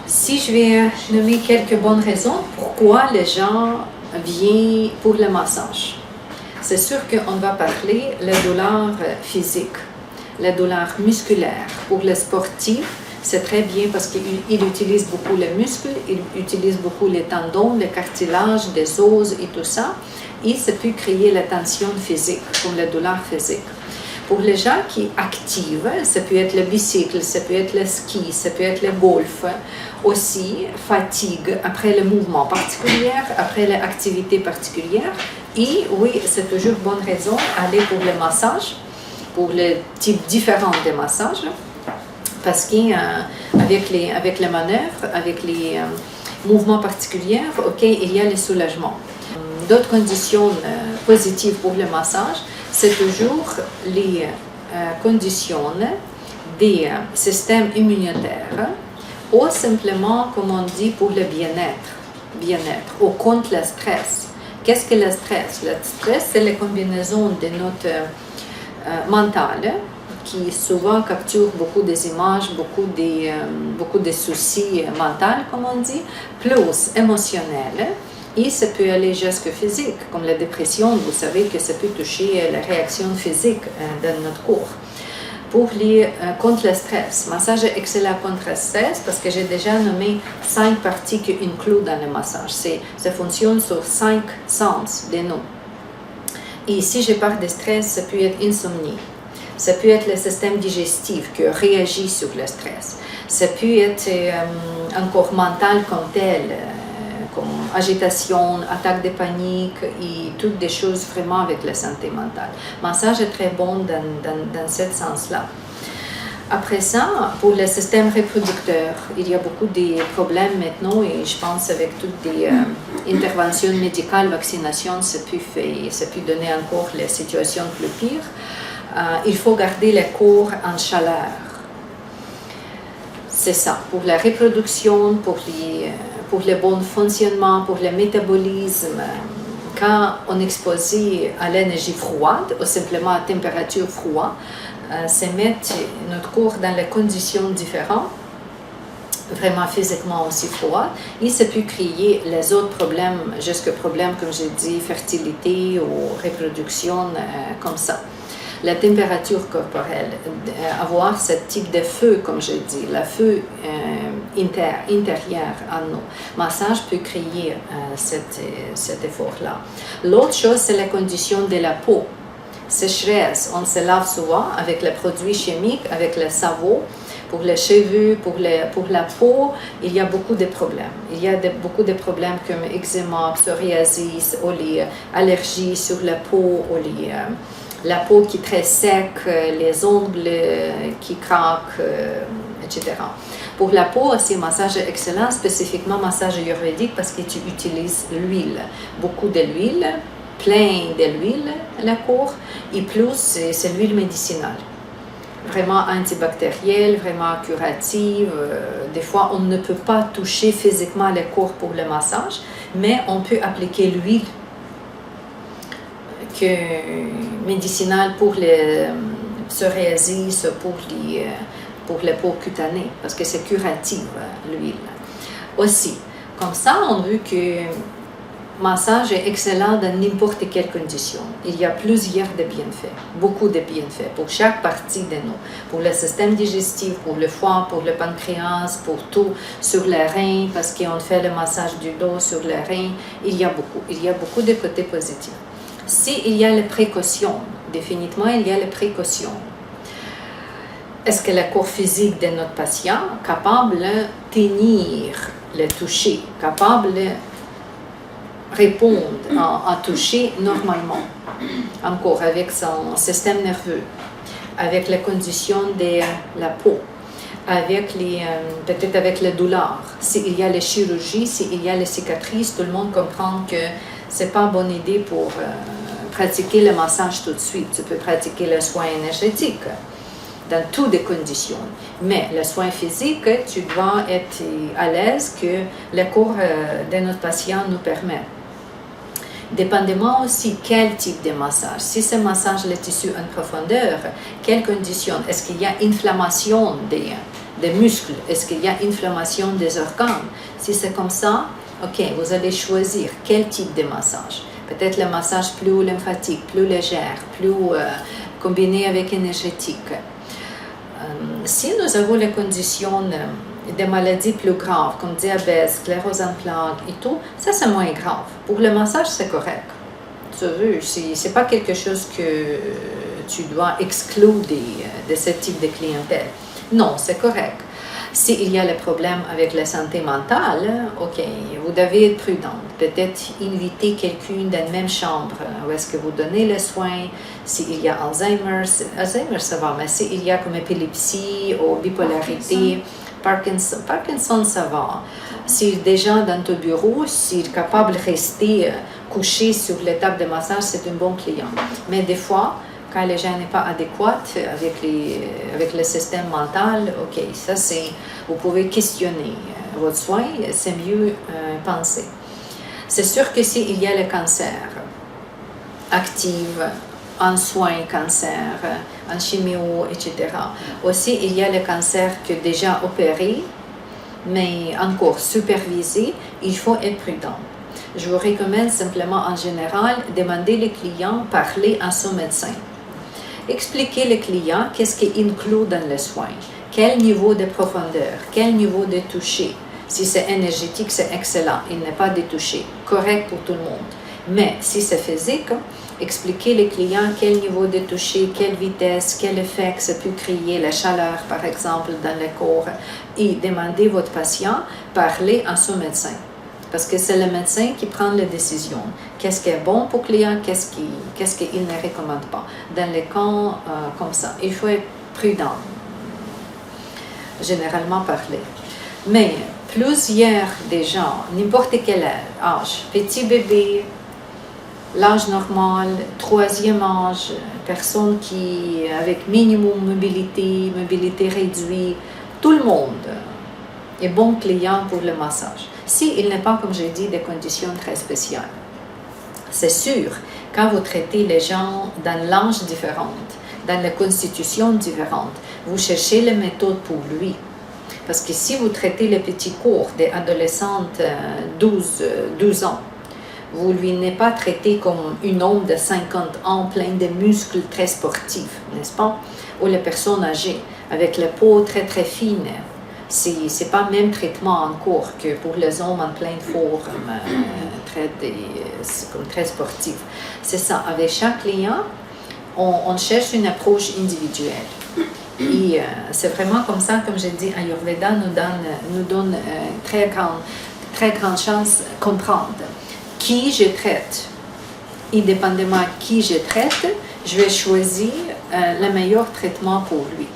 Si je vais nommer quelques bonnes raisons pourquoi les gens viennent pour le massage, c'est sûr qu'on va parler le douleur physique, le douleur musculaire. Pour les sportifs, c'est très bien parce qu'ils utilisent beaucoup les muscles, ils utilisent beaucoup les tendons, les cartilages, les os et tout ça. Et ça peut créer la tension physique, comme la douleur physique. Pour les gens qui activent, ça peut être le bicycle, ça peut être le ski, ça peut être le golf, aussi fatigue après le mouvement particulier, après l'activité particulière. Et oui, c'est toujours bonne raison d'aller pour le massage, pour le type différent de massage, parce qu'avec les manœuvres, avec les mouvements particuliers, ok, il y a le soulagement. D'autres conditions positives pour le massage, c'est toujours les conditions des systèmes immunitaires ou simplement, comme on dit, pour le bien-être ou contre le stress. Qu'est-ce que le stress? Le stress, c'est la combinaison de notre mental qui souvent capture beaucoup des images, beaucoup de soucis mentaux, comme on dit, plus émotionnels. Et ça peut aller jusqu'à physique, comme la dépression, vous savez que ça peut toucher la réaction physique dans notre corps. Pour contre le stress, massage est excellent contre le stress parce que j'ai déjà nommé 5 parties qui incluent dans le massage. Ça fonctionne sur 5 sens de nous. Et si je parle de stress, ça peut être insomnie. Ça peut être le système digestif qui réagit sur le stress. Ça peut être encore mental comme tel, comme agitation, attaque de panique et toutes des choses vraiment avec la santé mentale. Le massage est très bon dans ce sens-là. Après ça, pour le système reproducteur, il y a beaucoup de problèmes maintenant et je pense avec toutes les interventions médicales, vaccinations, ça peut donner encore les situations plus pires. Il faut garder le corps en chaleur. C'est ça, pour la reproduction, pour le bon fonctionnement, pour le métabolisme. Quand on est exposé à l'énergie froide ou simplement à température froide, c'est mettre notre corps dans des conditions différentes, vraiment physiquement aussi froid, et ça peut créer les autres problèmes, jusqu'à problèmes, comme j'ai dit, fertilité ou reproduction, comme ça. La température corporelle, avoir ce type de feu, comme je dis, le feu intérieur en nous. Massage peut créer cet effort-là. L'autre chose, c'est la condition de la peau. Sécheresse, on se lave souvent avec les produits chimiques, avec le savon. Pour les cheveux, pour la peau, il y a beaucoup de problèmes. Il y a beaucoup de problèmes comme eczéma, psoriasis, ou les allergies sur la peau, ou la peau qui est très sec, les ongles qui craquent, etc. Pour la peau, aussi, massage est excellent, spécifiquement massage ayurvédique parce que tu utilises l'huile, beaucoup de l'huile, plein de l'huile, la peau, et plus c'est l'huile médicinale. Vraiment antibactérielle, vraiment curative. Des fois, on ne peut pas toucher physiquement le corps pour le massage, mais on peut appliquer l'huile médicinale pour les psoriasis, pour les peaux cutanées, parce que c'est curatif, l'huile. Aussi, comme ça, on veut que le massage est excellent dans n'importe quelle condition. Il y a plusieurs de bienfaits, beaucoup de bienfaits pour chaque partie de nous, pour le système digestif, pour le foie, pour le pancréas, pour tout, sur les reins, parce qu'on fait le massage du dos sur les reins. Il y a beaucoup de côtés positifs. S'il y a les précautions, définitivement, il y a les précautions. Est-ce que le corps physique de notre patient est capable de tenir le toucher, capable de répondre à toucher normalement, encore avec son système nerveux, avec les conditions de la peau, peut-être avec les douleurs. S'il y a les chirurgies, s'il y a les cicatrices, tout le monde comprend que c'est pas une bonne idée pour pratiquer le massage tout de suite. Tu peux pratiquer le soin énergétique dans toutes les conditions. Mais le soin physique, tu dois être à l'aise que le corps de notre patient nous permet. Dépendamment aussi quel type de massage. Si c'est massage le tissu en profondeur, quelles conditions? Est-ce qu'il y a inflammation de des muscles? Est-ce qu'il y a inflammation des organes? Si c'est comme ça, ok, vous allez choisir quel type de massage. Peut-être le massage plus lymphatique, plus léger, plus combiné avec énergétique. Si nous avons les conditions des maladies plus graves, comme diabète, sclérose en plaques et tout, ça c'est moins grave. Pour le massage, c'est correct. Tu veux, c'est pas quelque chose que tu dois exclure de ce type de clientèle. Non, c'est correct. S'il y a le problème avec la santé mentale, ok, vous devez être prudent. Peut-être inviter quelqu'un dans la même chambre où est-ce que vous donnez les soins. S'il y a Alzheimer ça va, mais s'il y a comme épilepsie ou bipolarité, Parkinson ça va. Si déjà dans ton bureau, s'il est capable de rester couché sur l'étape de massage, c'est un bon client. Mais des fois, quand les gens n'est pas adéquats avec le système mental, ok, ça c'est, vous pouvez questionner votre soin, c'est mieux penser. C'est sûr que s'il y a le cancer actif, en soins cancer, en chimio, etc. Aussi, il y a le cancer qui est déjà opéré, mais encore supervisé, il faut être prudent. Je vous recommande simplement en général demander les clients parler à son médecin. Expliquer le client qu'est-ce qui inclut dans le soin, quel niveau de profondeur, quel niveau de toucher. Si c'est énergétique, c'est excellent, il n'est pas de toucher, correct pour tout le monde. Mais si c'est physique, expliquer le client quel niveau de toucher, quelle vitesse, quel effet que ça peut créer, la chaleur par exemple dans le corps, et demander votre patient parler à son médecin. Parce que c'est le médecin qui prend la décision. Qu'est-ce qui est bon pour le client, qu'est-ce qu'il ne recommande pas. Dans les cas comme ça, il faut être prudent, généralement parler. Mais plusieurs des gens, n'importe quel âge, petit bébé, l'âge normal, troisième âge, personne qui avec minimum mobilité réduite, tout le monde est bon client pour le massage. S'il n'est pas, comme j'ai dit, des conditions très spéciales. C'est sûr, quand vous traitez les gens dans l'âge différent, dans les constitutions différentes, vous cherchez les méthodes pour lui. Parce que si vous traitez les petits cours des adolescentes 12 ans, vous lui n'êtes pas traité comme un homme de 50 ans plein de muscles très sportifs, n'est-ce pas? Ou les personnes âgées, avec la peau très très fine. C'est pas le même traitement encore que pour les hommes en pleine forme, très sportifs. C'est ça, avec chaque client, on cherche une approche individuelle. Et c'est vraiment comme ça, comme je dis, Ayurveda nous donne très grande chance de comprendre qui je traite. Indépendamment de qui je traite, je vais choisir le meilleur traitement pour lui.